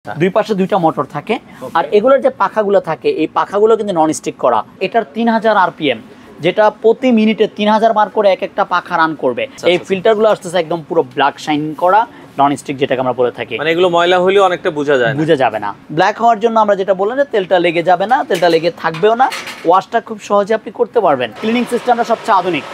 দুই পাশে দুইটা মোটর থাকে আর এগুলোর যে পাখাগুলো থাকে এই পাখাগুলো কিন্তু নন স্টিক করা। এটার 3000 আরপিএম, যেটা প্রতি মিনিটে 3000 বার করে এক একটা পাখা রান করবে। এই ফিল্টারগুলো আসতেছে একদম পুরো ব্ল্যাক শাইন করা নন স্টিক, যেটাকে আমরা বলে থাকি। মানে এগুলো ময়লা হলেও অনেকটা বোঝা যাবে না। ব্ল্যাক হওয়ার জন্য আমরা যেটা বললাম যে তেলটা লেগে যাবে না, তেলটা লেগে থাকবেও না, ওয়াশটা খুব সহজে আপনি করতে পারবেন। ক্লিনিং সিস্টেমটা সবচেয়ে আধুনিক,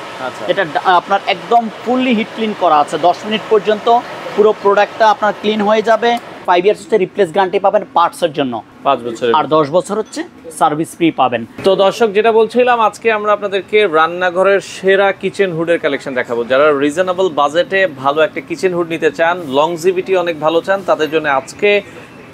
যেটা আপনার একদম ফুললি হিট ক্লিন করা আছে। 10 মিনিট পর্যন্ত পুরো প্রোডাক্টটা আপনার ক্লিন হয়ে যাবে। 5 ইয়ার্স হচ্ছে রিপ্লেস গ্যারান্টি পাবেন পার্টসের জন্য, 5 বছর, আর 10 বছর হচ্ছে সার্ভিস ফ্রি পাবেন। তো দর্শক, যেটা বলছিলাম, আজকে আমরা আপনাদেরকে রান্নাঘরের সেরা কিচেন হুডের কালেকশন দেখাবো। যারা রিজনেবল বাজেটে ভালো একটা কিচেন হুড নিতে চান, লংজিভিটি অনেক ভালো চান, তাদের জন্য আজকে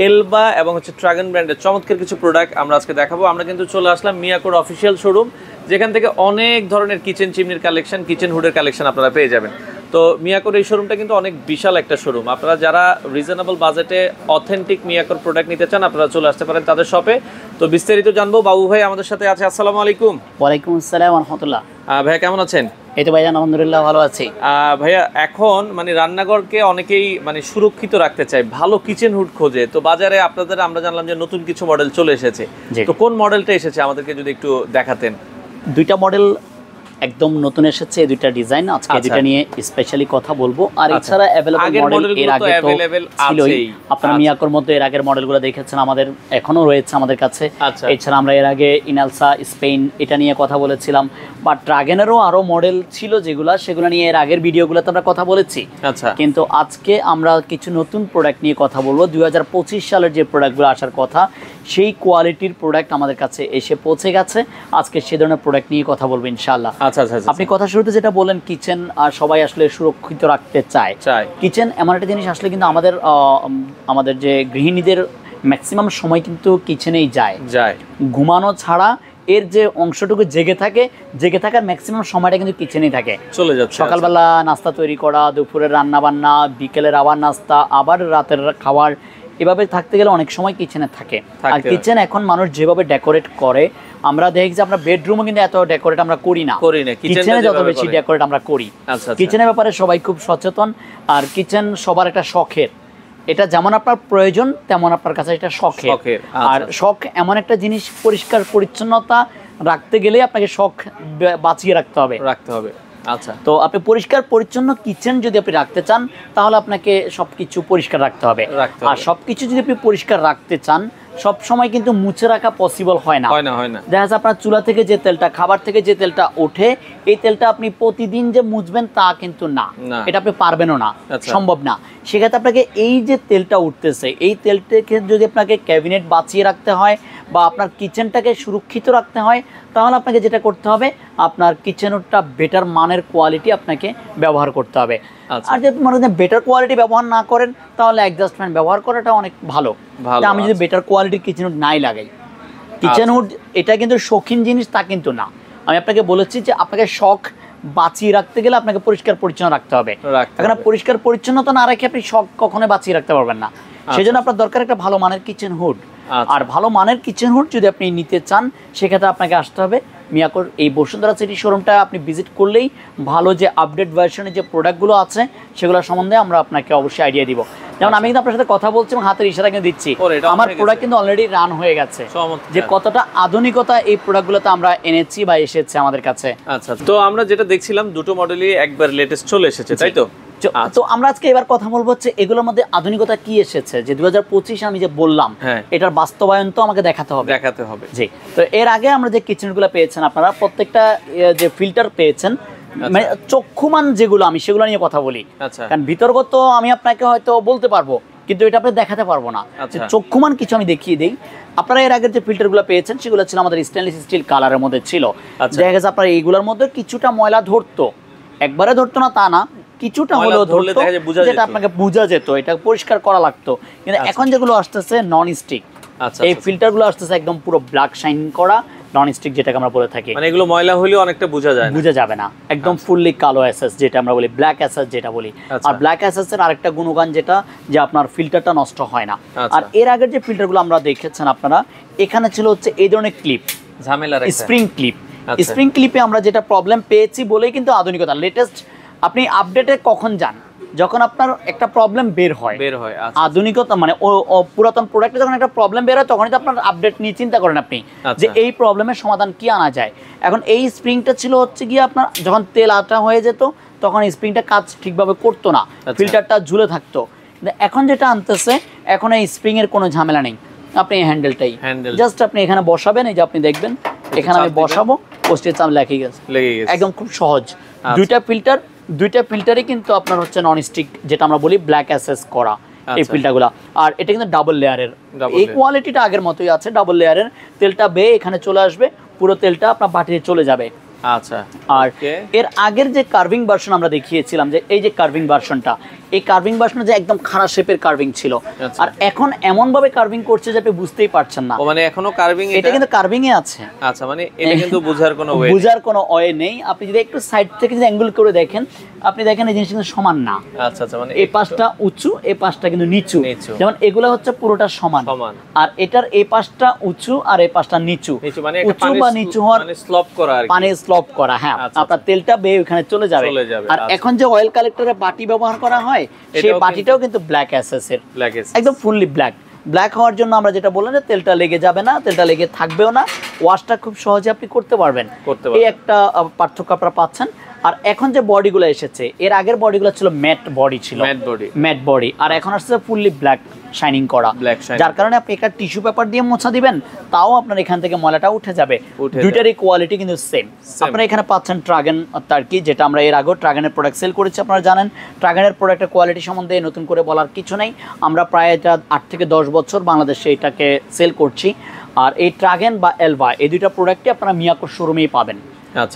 এলবা এবং হচ্ছে ট্রাগন ব্র্যান্ডের চমৎকার কিছু প্রোডাক্ট আমরা আজকে দেখাবো। আমরা কিন্তু চলে আসলাম মিয়াকোর অফিসিয়াল শোরুম, যেখান থেকে অনেক ধরনের কিচেন চিমনির কালেকশন, কিচেন হুডের কালেকশন আপনারা পেয়ে যাবেন। তো মিয়াকোর এই শোরুমটা কিন্তু অনেক বিশাল একটা শোরুম। আপনারা যারা রিজনেবল বাজেটে অথেন্টিক মিয়াকোর প্রোডাক্ট নিতে চান, আপনারা চলে আসতে পারেন তাদের শপে। তো বিস্তারিত জানবো, বাবু ভাই আমাদের সাথে আছে। আসসালামু আলাইকুম। ওয়ালাইকুম আসসালাম ওয়া রাহমাতুল্লাহ। ভাইয়া কেমন আছেন? এই তো ভাইজান আলহামদুলিল্লাহ ভালো আছি। ভাইয়া, এখন মানে রান্নাঘরকে অনেকেই মানে সুরক্ষিত রাখতে চায়, ভালো কিচেন হুড খোঁজে। তো বাজারে আপনাদের আমরা জানলাম যে নতুন কিছু মডেল চলে এসেছে। তো কোন মডেলটা এসেছে আমাদেরকে যদি একটু দেখাতেন। দুইটা মডেল একদম নতুন এসেছে, এই দুইটা ডিজাইন আজকে দুইটা নিয়ে স্পেশালি কথা বলবো। আর এছাড়া अवेलेबल মডেল এর আগে তো ছিলই, আপনারা মিয়াকোর মধ্যে এর আগের মডেলগুলো দেখেছেন, আমাদের এখনো রয়েছে আমাদের কাছে। এছাড়া আমরা এর আগে ইনালসা স্পেন এটা নিয়ে কথা বলেছিলাম, বা ড্রাগনেরও আরো মডেল ছিল সেগুলো নিয়ে এর আগের ভিডিওগুলোতে আমরা কথা বলেছি। কিন্তু আজকে আমরা কিছু নতুন প্রোডাক্ট নিয়ে কথা বলবো। 2025 সালের যে প্রোডাক্টগুলো আসার কথা, সেই কোয়ালিটির প্রোডাক্ট আমাদের কাছে এসে পৌঁছে গেছে। আজকে সেই ধরনের প্রোডাক্ট নিয়ে কথা বলবো ইনশাআল্লাহ। আপনি কথা শুরুতে যেটা বলেন, কিচেন আর সবাই আসলে সুরক্ষিত রাখতে চায়। কিচেন এমন একটা জিনিস আসলে কিন্তু আমাদের যে গৃহিণীদের ম্যাক্সিমাম সময় কিন্তু কিচেনেই যায়। ঘুমানো ছাড়া এর যে অংশটুকু জেগে থাকার ম্যাক্সিমাম সময়টা কিন্তু কিচেনেই থাকে। চলে যাচ্ছে সকালবেলা নাস্তা তৈরি করা, দুপুরের রান্না বান্না, বিকেলের আবার নাস্তা, আবার রাতের খাবার, এভাবে থাকতে গেলে অনেক সময় কিচেনে থাকে। আর কিচেন এখন মানুষ যেভাবে ডেকোরেট করে, আমরা দেখি যে আমরা বেডরুমও কিন্তু এত ডেকোরেট আমরা করি না, কিচেনে যত বেশি ডেকোরেট আমরা করি। কিচেনের ব্যাপারে সবাই খুব সচেতন। আর কিচেন সবার একটা শখের, এটা যেমন আপনার প্রয়োজন তেমন আপনার কাছে এটা শখের। আর শখ এমন একটা জিনিস, পরিষ্কার পরিচ্ছন্নতা রাখতে গেলে আপনাকে শখ বাঁচিয়ে রাখতে হবে। তো আপনি পরিষ্কার পরিচ্ছন্ন কিচেন যদি আপনি রাখতে চান, তাহলে আপনাকে সবকিছু পরিষ্কার রাখতে হবে। আর সবকিছু যদি আপনি পরিষ্কার রাখতে চান, সব সময় কিন্তু মুছে রাখা পসিবল হয় না। দেখা যাচ্ছে আপনার চুলা থেকে যে তেলটা, খাবার থেকে যে তেলটা ওঠে, এই তেলটা আপনি প্রতিদিন যে মুছবেন তা কিন্তু না, এটা আপনি পারবেনও না, সম্ভব না। সেক্ষেত্রে আপনাকে এই যে তেলটা উঠতেছে, এই তেলটাকে যদি আপনাকে ক্যাবিনেট বাঁচিয়ে রাখতে হয় বা আপনার কিচেনটাকে সুরক্ষিত রাখতে হয়, তাহলে আপনাকে যেটা করতে হবে, আপনার কিচেনটা বেটার মানের কোয়ালিটি আপনাকে ব্যবহার করতে হবে। আর যদি মনে করেন বেটার কোয়ালিটি ব্যবহার না করেন, তাহলে অ্যাডজাস্ট ফ্যান ব্যবহার করাটা অনেক ভালো। আমি যদি বেটার কোয়ালিটির কিচেন হুড নাই লাগাই, কিচেন হুড এটা কিন্তু শৌখিন জিনিস তা কিন্তু না। আমি আপনাকে বলেছি যে আপনাকে শখ বাঁচিয়ে রাখতে গেলে আপনাকে পরিষ্কার পরিচ্ছন্ন রাখতে হবে। এখন পরিষ্কার পরিচ্ছন্নতা না রেখে আপনি শখ কখনোই বাঁচিয়ে রাখতে পারবেন না। সেজন্য আপনার দরকার একটা ভালো মানের কিচেন হুড। আর ভালো মানের কিচেন হুড যদি আপনি নিতে চান, সেক্ষেত্রে আপনাকে আসতে হবে মিয়াকোর এই বসুন্ধরা সিটি শোরুমটা। আপনি ভিজিট করলেই ভালো যে আপডেট ভার্সনের যে প্রোডাক্টগুলো আছে সেগুলো সম্বন্ধে আমরা আপনাকে অবশ্যই আইডিয়া দিব। যেমন আমি কিন্তু আপনার সাথে কথা বলছি এবং হাতের ইশারা কিন্তু দিচ্ছি, আমার প্রোডাক্ট কিন্তু অলরেডি রান হয়ে গেছে। যে কতটা আধুনিকতা এই প্রোডাক্টগুলোতে আমরা এনেছি বা এসেছে আমাদের কাছে। তো আমরা যেটা দেখছিলাম, দুটো মডেলই একবার লেটেস্ট চলে এসেছে, তাই তো? তো আমরা আজকে এবার কথা বলবো হচ্ছে এগুলোর মধ্যে আধুনিকতা কি এসেছে, যে 2025 আমি যে বললাম এটার বাস্তবায়ন তো আমাকে দেখাতে হবে। জি, তো এর আগে আমরা যে কিচেনগুলো পেয়েছেন, আপনারা প্রত্যেকটা যে ফিল্টার পেয়েছেন, মানে চক্ষুমান যেগুলো, আমি সেগুলো নিয়ে কথা বলি। কারণ ভিতরগত আমি আপনাকে হয়তো বলতে পারবো, কিন্তু এটা আপনি দেখাতে পারবো না। চক্ষুমান কিছু আমি দেখিয়ে দিই। আপনারা এর আগের যে ফিল্টারগুলো পেয়েছেন সেগুলো ছিল আমাদের স্টেনলেস স্টিল কালারের মধ্যে ছিল। দেখা গেছে আপনার এইগুলোর মধ্যে কিছুটা ময়লা ধরতো, একবারে ধরতো না তা না, কিছুটা হলেও ধরতো, যেটা আপনাকে বোঝা যেত, এটা পরিষ্কার করা লাগতো। কিন্তু এখন যেগুলো আসতেছে নন স্টিক, এই ফিল্টারগুলো আসতেছে একদম পুরো ব্ল্যাক শাইন করা নন স্টিক, যেটাকে আমরা বলে থাকি। মানে এগুলো ময়লা হলেও অনেকটা বোঝা যাবে না, একদম ফুললি কালো এসএস, যেটা আমরা বলি ব্ল্যাক এসএস যেটা বলি। আর ব্ল্যাক এসএস এর আরেকটা গুণগান যেটা, যে আপনার ফিল্টারটা নষ্ট হয় না। আর এর আগের যে ফিল্টারগুলো আমরা দেখেছেন আপনারা, এখানে ছিল হচ্ছে এই ধরনের ক্লিপ, ঝামেলার স্প্রিং ক্লিপ। স্প্রিং ক্লিপে আমরা যেটা প্রবলেম পেয়েছি বলেই কিন্তু আধুনিকতা লেটেস্ট। আপনি আপডেটে কখন যান, যখন আপনার একটা প্রবলেম বের হয় আচ্ছা। আধুনিকতা মানে পুরাতন প্রোডাক্টে যখন একটা প্রবলেম বের হয় তখনই তো আপনার আপডেট নিয়ে চিন্তা করেন আপনি যে এই প্রবলেমের সমাধান কি আনা যায়। এখন এই স্প্রিংটা ছিল হচ্ছে গিয়ে আপনার যখন তেল আটা হয়ে যেত তখন স্প্রিংটা কাজ ঠিকভাবে করতো না, ফিল্টারটা ঝুলে থাকতো। এখন যেটা আনতেছে, এখন এই স্প্রিং এর কোনো ঝামেলা নেই, আপনি এই হ্যান্ডেলটাই জাস্ট আপনি এখানে বসাবেন, এই যে আপনি দেখবেন এখানে আমি বসাবো, পোস্টে চাপ লেগে গেছে, একদম খুব সহজ। দুইটা ফিল্টারই কিন্তু আপনার হচ্ছে নন স্টিক, যেটা আমরা বলি ব্ল্যাক অ্যাসেস করা এই ফিল্টারগুলো। আর এটা কিন্তু ডাবল লেয়ারের, এই কোয়ালিটিটা আগের মতোই আছে, ডাবল লেয়ারের। তেলটা বেয়ে এখানে চলে আসবে, পুরো তেলটা আপনার বাটিতে চলে যাবে। আচ্ছা, আর এর আগের যে কার্ভিং ভার্সন আমরা দেখিয়েছিলাম, যে এই যে কার্ভিং ভার্সনটা, এই কার্ভিং ভার্সনে যে একদম খাড়া শেপের কার্ভিং ছিল, আর এখন এমন ভাবে কার্ভিং করছে যে আপনি বুঝতেই পারছেন না। মানে এখনো কার্ভিং, এটা কিন্তু কার্ভিং এ আছে। আচ্ছা, মানে এটা কিন্তু বোঝার কোনো ওয়ে নেই। আপনি যদি একটু সাইড থেকে যদি অ্যাঙ্গেল করে দেখেন, আপনি দেখেন এই জিনিসটা কিন্তু সমান না। আচ্ছা, মানে এই পাশটা উঁচু, এই পাশটা কিন্তু নিচু। যেমন এগুলা হচ্ছে পুরোটা সমান, আর এটার এই পাশটা উঁচু আর এই পাশটা নিচু। মানে উঁচু বা নিচু হওয়ার মানে স্লপ করা, আর পানি স্লপ করা। হ্যাঁ, আপনার তেলটা বেয়ে ওখানে চলে যাবে। আর এখন যে অয়েল কালেক্টরে বাটি ব্যবহার করা হয়, সেই বাটিটাও কিন্তু ব্ল্যাক অ্যাসেস এর, একদম ফুললি ব্ল্যাক হওয়ার জন্য আমরা যেটা বললাম যে তেলটা লেগে যাবে না, তেলটা লেগে থাকবেও না, ওয়াশটা খুব সহজে আপনি করতে পারবেন। এই একটা পার্থক্য আপনারা পাচ্ছেন। আর এখন যে বডিগুলো এসেছে, এর আগের বডিগুলো ছিল ম্যাট বডি, আর এখন আসছে ফুললি ব্ল্যাক শাইনিং করা, যার কারণে আপনি একটা টিস্যু পেপার দিয়ে মোছা দিবেন, তাও আপনার এখান থেকে ময়লাটা উঠে যাবে। দুইটারই কোয়ালিটি কিন্তু সেম। আপনারা এখানে পাচ্ছেন ট্রাগেন টার্কি, যেটা আমরা এর আগে ট্রাগেনের প্রোডাক্ট সেল করেছি, আপনারা জানেন। ট্রাগেনের প্রোডাক্টের কোয়ালিটি সম্বন্ধে নতুন করে বলার কিছু নেই, আমরা প্রায় এটা 8 থেকে 10 বছর বাংলাদেশে এটাকে সেল করছি। আর এই ট্রাগেন বা এলভা, এই দুইটা প্রোডাক্টই আপনারা মিয়াকোর শোরুমেই পাবেন।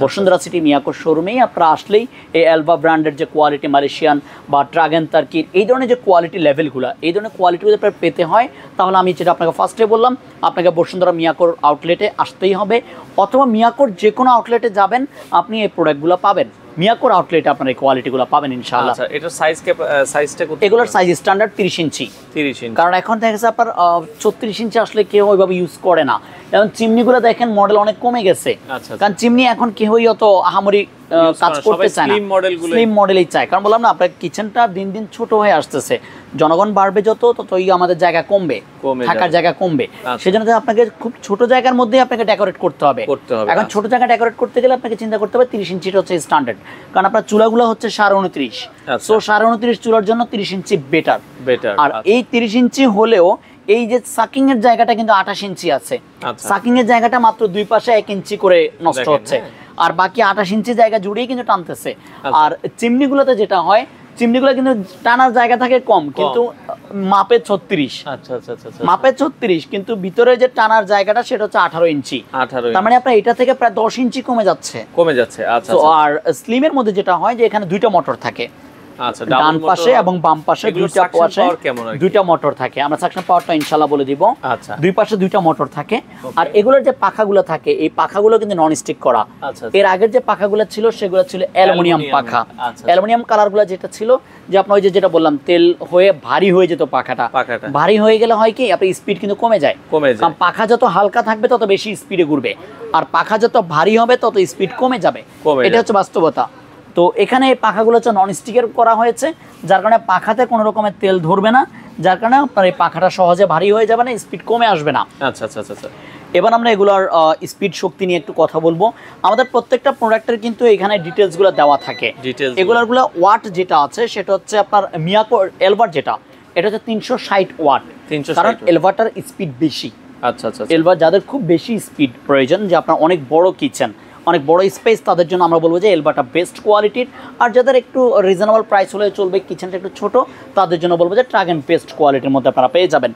বসুন্ধরা সিটি মিয়াকোর শোরুমেই আপনারা আসলেই এই এলভা ব্র্যান্ডের যে কোয়ালিটি, মালয়েশিয়ান বা ট্রাগেন টার্কির এই ধরনের যে কোয়ালিটি লেভেলগুলো, এই ধরনের কোয়ালিটিগুলো আপনার পেতে হয়, তাহলে আমি যেটা আপনাকে ফার্স্টে বললাম, আপনাকে বসুন্ধরা মিয়াকোর আউটলেটে আসতেই হবে, অথবা মিয়াকোর যে কোনো আউটলেটে যাবেন, আপনি এই প্রোডাক্টগুলো পাবেন। মিয়াকোর আউটলেটে আপনারা এই কোয়ালিটিগুলো পাবেন ইনশাআল্লাহ। আচ্ছা, এটার সাইজটা কত? এগুলোর সাইজ স্ট্যান্ডার্ড 30 ইঞ্চি। কারণ এখন দেখা গেছে আপনার 34 ইঞ্চি আসলে কেউ ওইভাবে ইউজ করে না। এখন চিমনিগুলো দেখেন মডেল অনেক কমে গেছে, কারণ চিমনি এখন কেউই অত আহামরি কাজ করতে চায় না, স্লিম মডেলই চায়। কারণ বললাম না, আপনার কিচেনটা দিন দিন ছোট হয়ে আসতেছে, জনগণ বাড়বে যত, ততই আমাদের জায়গা কমবে, থাকার জায়গা কমবে। সেজন্য আপনাকে খুব ছোট জায়গার মধ্যেই আপনাকে ডেকোরেট করতে হবে। এখন ছোট জায়গা ডেকোরেট করতে গেলে আপনাকে চিন্তা করতে হবে 30 ইঞ্চিটা হচ্ছে স্ট্যান্ডার্ড, কারণ আপনার চুলাগুলো হচ্ছে 29.5, সো 29.5 চুলার জন্য 30 ইঞ্চি বেটার। আর এই 30 ইঞ্চি হলেও এই যে সাকিং এর জায়গাটা কিন্তু 28 ইঞ্চি আছে, সাকিং এর জায়গাটা মাত্র দুই পাশে 1 ইঞ্চি করে নষ্ট হচ্ছে, আর বাকি 28 ইঞ্চি জায়গা জুড়েই কিন্তু টানতেছে। আর চিমনিগুলোতে যেটা হয়, চিমনিগুলো কিন্তু টানার জায়গা থাকে কম, কিন্তু মাপে 36। মাপে 36, কিন্তু ভিতরে যে টানার জায়গাটা সেটা হচ্ছে 18 ইঞ্চি। তার মানে আপনার এটা থেকে প্রায় 10 ইঞ্চি কমে যাচ্ছে। আচ্ছা, আর স্লিমের মধ্যে যেটা হয় যে এখানে দুইটা মোটর থাকে, ডান পাশে এবং বাম পাশে দুইটা মোটর থাকে। আমরা সাকশন পাওয়ারটা ইনশাআল্লাহ বলে দিব। দুই পাশে দুইটা মোটর থাকে। আর এগুলোর যে পাখাগুলো থাকে, এই পাখাগুলো কিন্তু নন স্টিক করা। এর আগের যে পাখাগুলো ছিল সেগুলো ছিল অ্যালুমিনিয়াম পাখা। অ্যালুমিনিয়াম কালারগুলো যেটা ছিল, যে আপনার ওই যেটা বললাম, তেল হয়ে ভারী হয়ে যেত পাখাটা। ভারী হয়ে গেলে হয় কি, আপনার স্পিড কিন্তু কমে যায়। কারণ পাখা যত হালকা থাকবে তত বেশি স্পিডে ঘুরবে, আর পাখা যত ভারী হবে তত স্পিড কমে যাবে। এটা হচ্ছে বাস্তবতা। তো এখানে এই পাখাগুলো হচ্ছে নন স্টিকের করা হয়েছে, যার কারণে পাখাতে কোনো রকমের তেল ধরবে না, যার কারণে আপনার এই পাখাটা সহজে ভারী হয়ে যাবে না, স্পিড কমে আসবে না। আচ্ছা। এবার আমরা এগুলোর স্পিড শক্তি নিয়ে একটু কথা বলবো। আমাদের প্রত্যেকটা প্রোডাক্টের কিন্তু এখানে ডিটেলসগুলো দেওয়া থাকে। এগুলোরগুলো ওয়াট যেটা আছে সেটা হচ্ছে আপনার মিয়াকো এলভার, যেটা এটা হচ্ছে 360 ওয়াট, কারণ এলভারটার স্পিড বেশি। আচ্ছা। এলভার যাদের খুব বেশি স্পিড প্রয়োজন, যে আপনার অনেক বড় কিচেন, অনেক বড় স্পেস, তাদের জন্য আমরা বলবো যে এলভাটা বেস্ট কোয়ালিটির। আর যাদের একটু রিজনেবল প্রাইস হলে চলবে, কিচেনটা একটু ছোট, তাদের জন্য বলবো যে ট্রাগেন বেস্ট কোয়ালিটির মধ্যে আপনারা পেয়ে যাবেন।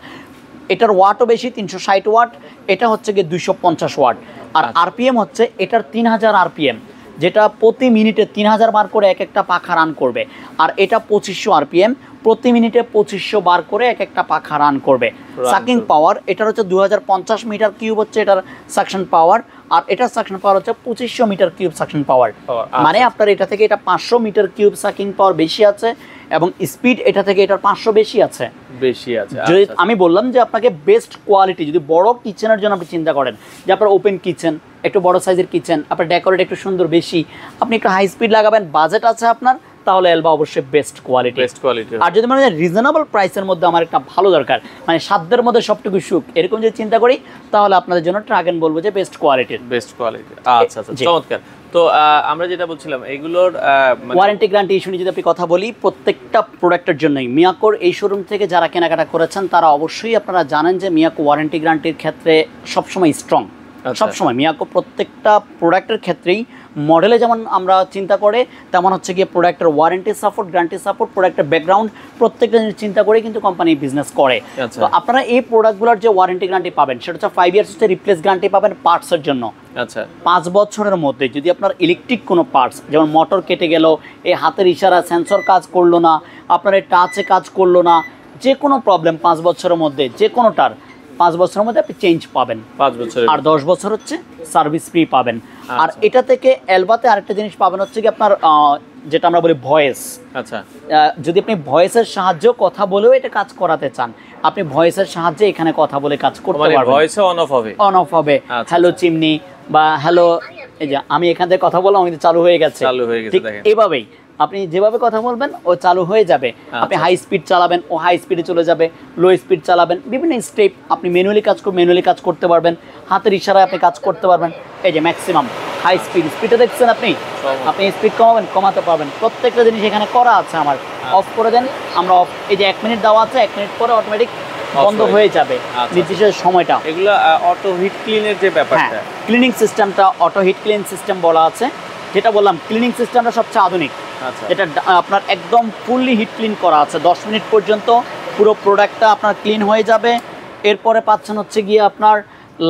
এটার ওয়াটও বেশি, 360 ওয়াট, এটা হচ্ছে গিয়ে 250 ওয়াট। আর আরপিএম হচ্ছে এটার 3000 আরপিএম, যেটা প্রতি মিনিটে 3000 বার করে এক একটা পাখা রান করবে। আর এটা 2500 আরপিএম, প্রতি মিনিটে 2500 বার করে এক একটা পাখা রান করবে। সাকিং পাওয়ার এটার হচ্ছে 2050 মিটার কিউব হচ্ছে এটার সাকশন পাওয়ার, আর এটার সাকশন পাওয়ার হচ্ছে 2500 মিটার কিউব সাকশন পাওয়ার। মানে আপনার এটা থেকে এটা 500 মিটার কিউব সাকিং পাওয়ার বেশি আছে, এবং স্পিড এটা থেকে এটার 500 বেশি আছে। যদি আমি বললাম যে আপনাকে বেস্ট কোয়ালিটি, যদি বড় কিচেনের জন্য আপনি চিন্তা করেন, যে আপনার ওপেন কিচেন, একটু বড় সাইজের কিচেন, আপনার ডেকোরেট একটু সুন্দর বেশি, আপনি একটু হাই স্পিড লাগাবেন, বাজেট আছে আপনার, তাহলে এলবা অবশ্যই বেস্ট কোয়ালিটি। আর যদি মানে রিজনেবল প্রাইসের মধ্যে আমার একটা ভালো দরকার, মানে সাধ্যের মধ্যে সবটুকু সুখ, এরকম যদি চিন্তা করি তাহলে আপনাদের জন্য ট্রাগেন বলবো যে বেস্ট কোয়ালিটির। আচ্ছা আচ্ছা, চমৎকার। তো আমরা যেটা বলছিলাম এগুলোর ওয়ারেন্টি গ্যারান্টি ইস্যু নিয়ে যদি আপনি কথা বলি, প্রত্যেকটা প্রোডাক্টের জন্যই মিয়াকোর এই শোরুম থেকে যারা কেনাকাটা করেছেন তারা অবশ্যই আপনারা জানেন যে মিয়াকো ওয়ারেন্টি গ্যারান্টির ক্ষেত্রে সবসময় স্ট্রং। সবসময় মিয়াকো প্রত্যেকটা প্রোডাক্টের ক্ষেত্রেই মডেলে যেমন আমরা চিন্তা করে, তেমন হচ্ছে গিয়ে প্রোডাক্টের ওয়ারেন্টি সাপোর্ট, গ্যারান্টি সাপোর্ট, প্রোডাক্টের ব্যাকগ্রাউন্ড প্রত্যেকটা জিনিস চিন্তা করে কিন্তু কোম্পানি বিজনেস করে। তো আপনারা এই প্রোডাক্টগুলোর যে ওয়ারেন্টি গ্যারান্টি পাবেন সেটা হচ্ছে 5 ইয়ার্স হচ্ছে রিপ্লেস গ্যারান্টি পাবেন পার্টসের জন্য। আচ্ছা, 5 বছরের মধ্যে যদি আপনার ইলেকট্রিক কোনো পার্টস, যেমন মোটর কেটে গেল, এই হাতের ইশারা সেন্সর কাজ করলো না, আপনার এই টাচে কাজ করলো না, যে কোনো প্রবলেম 5 বছরের মধ্যে যে কোনোটার 5 বছরের মধ্যে আপনি চেঞ্জ পাবেন 5 বছর, আর 10 বছর হচ্ছে সার্ভিস ফ্রি পাবেন। আর এটা থেকে এলবাতে আরেকটা জিনিস পাবেন হচ্ছে কি আপনার যেটা আমরা বলি ভয়েস। আচ্ছা, যদি আপনি ভয়েসের সাহায্যে কথা বলেও এটা কাজ করাতে চান, আপনি ভয়েসের সাহায্যে এখানে কথা বলে কাজ করতে পারবেন। ভয়েসে অন অফ হবে, হ্যালো চিমনি বা হ্যালো, এই যে আমি এখান থেকে কথা বললাম কিন্তু চালু হয়ে গেছে, ঠিক এভাবেই আপনি যেভাবে কথা বলবেন ও চালু হয়ে যাবে। আপনি হাই স্পিড চালাবেন ও হাই স্পিডে চলে যাবে, লো স্পিড চালাবেন, বিভিন্ন স্টেপ আপনি ম্যানুয়ালি কাজ করতে পারবেন, হাতের ইশারায় আপনি কাজ করতে পারবেন। এই যে ম্যাক্সিমাম হাই স্পিডে দেখছেন আপনি স্পিড কমাতে পারবেন। প্রত্যেকটা জিনিস এখানে করা আছে। আমার অফ করে দেন, আমরা অফ, এই যে 1 মিনিট দেওয়া আছে, 1 মিনিট পরে অটোমেটিক বন্ধ হয়ে যাবে নির্দিষ্ট সময়টা। এগুলো অটো হিট ক্লিনের যে ব্যাপারটা, ক্লিনিং সিস্টেমটা অটো হিট ক্লিন সিস্টেম বলা আছে। যেটা বললাম ক্লিনিং সিস্টেমটা সবচেয়ে আধুনিক, যেটা আপনার একদম ফুললি হিট ক্লিন করা আছে। 10 মিনিট পর্যন্ত পুরো প্রোডাক্টটা আপনার ক্লিন হয়ে যাবে। এরপরে পাচ্ছেন হচ্ছে গিয়ে আপনার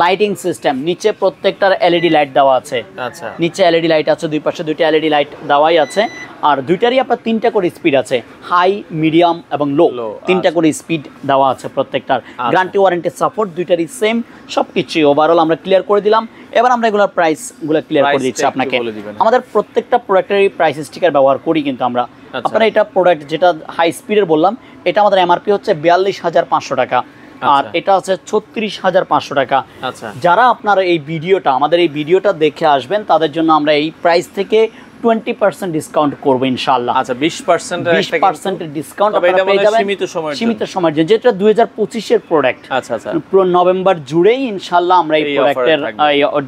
লাইটিং সিস্টেম, নিচে প্রত্যেকটার এলইডি লাইট দেওয়া আছে। আচ্ছা, নিচে এলইডি লাইট আছে, দুই পাশে দুইটা এলইডি লাইট দেওয়াই আছে। আর দুইটারই আপনার 3টা করে স্পিড আছে, হাই, মিডিয়াম এবং লো, 3টা করে স্পিড দেওয়া আছে প্রত্যেকটার। গ্যারান্টি ওয়ারেন্টি সাপোর্ট দুইটারই সেম, সব কিছুই ওভারঅল আমরা ক্লিয়ার করে দিলাম। এবার আমরা এগুলোর প্রাইসগুলো ক্লিয়ার করে দিচ্ছি আপনাকে। আমাদের প্রত্যেকটা প্রোডাক্টেরই প্রাইস স্টিকার ব্যবহার করি কিন্তু আমরা। আপনারা এটা প্রোডাক্ট যেটা হাই স্পিডের বললাম, এটা আমাদের এমআরপি হচ্ছে 42,500 টাকা, আর এটা আছে 36,500 টাকা। যারা আপনারা এই ভিডিওটা, আমাদের এই ভিডিওটা দেখে আসবেন, তাদের জন্য আমরা এই প্রাইস থেকে 20% ডিসকাউন্ট করব ইনশাআল্লাহ। আচ্ছা, 20% ডিসকাউন্ট আপনারা পেয়ে যাবেন সীমিত সময়ের জন্য, যেটা 2025 এর প্রোডাক্ট। আচ্ছা আচ্ছা, পুরো নভেম্বর জুড়েই ইনশাআল্লাহ আমরা এই প্রোডাক্টের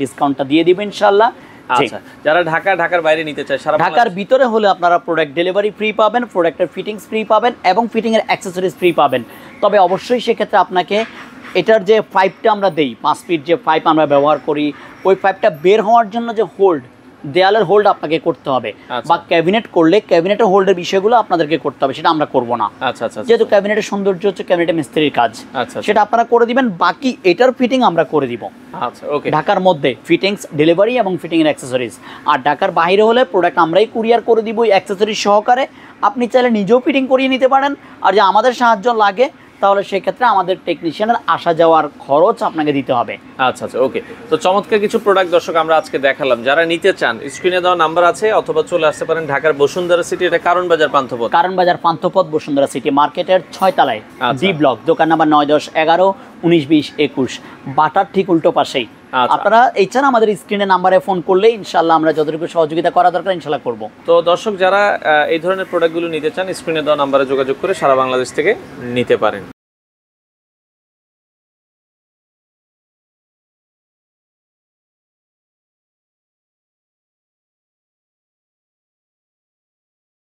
ডিসকাউন্টটা দিয়ে দিব ইনশাআল্লাহ। আচ্ছা, যারা ঢাকার বাইরে নিতে চায়, সারা ঢাকার ভিতরে হলে আপনারা প্রোডাক্ট ডেলিভারি ফ্রি পাবেন, প্রোডাক্টের ফিটিংস ফ্রি পাবেন এবং ফিটিং এর অ্যাকসেসরিজ ফ্রি পাবেন। তবে অবশ্যই সেক্ষেত্রে আপনাকে এটার যে পাইপটা আমরা দেই, 5 ফিট যে পাইপ আমরা ব্যবহার করি, ওই পাইপটা বের হওয়ার জন্য যে হোল্ড, দেয়ালের হোল্ড আপনাকে করতে হবে, বা ক্যাবিনেট করলে ক্যাবিনেটের হোল্ডের বিষয়গুলো আপনাদেরকে করতে হবে, সেটা আমরা করব না। আচ্ছা আচ্ছা, যেহেতু ক্যাবিনেটের সৌন্দর্য হচ্ছে ক্যাবিনেটের মিস্ত্রির কাজ, সেটা আপনারা করে দিবেন, বাকি এটার ফিটিং আমরা করে দিব। আচ্ছা, ওকে। ঢাকার মধ্যে ফিটিংস, ডেলিভারি এবং ফিটিং এর অ্যাকসেসরিজ। আর ঢাকার বাইরে হলে প্রোডাক্ট আমরাই কুরিয়ার করে দিব অ্যাকসেসরিজ সহকারে। আপনি চাইলে নিজেও ফিটিং করিয়ে নিতে পারেন, আর যে আমাদের সাহায্য লাগে তাহলে সেক্ষেত্রে আমাদের টেকনিশিয়ানের আসা যাওয়ার খরচ আপনাকে দিতে হবে। আচ্ছা আচ্ছা, ওকে। তো চমৎকার কিছু প্রোডাক্ট দর্শক আমরা আজকে দেখালাম। যারা নিতে চান স্ক্রিনে দেওয়া নাম্বার আছে, অথবা চলে আসতে পারেন ঢাকার বসুন্ধরা সিটি, এটা কারণ বাজার পান্থপথ বসুন্ধরা সিটি মার্কেটের 6 তলায়, ডি ব্লক, দোকান নাম্বার 9, 10, 11, 19, 20, 21, বাটার ঠিক উল্টো পাশেই। আপনারা এছাড়া আমাদের স্ক্রিনে নাম্বারে ফোন করলে ইনশাআল্লাহ আমরা যতটুকু সহযোগিতা করা দরকার ইনশাআল্লাহ করব। তো দর্শক যারা এই ধরনের প্রোডাক্টগুলো নিতে চান, স্ক্রিনে দেওয়া নাম্বারে যোগাযোগ করে সারা বাংলাদেশ থেকে নিতে পারেন।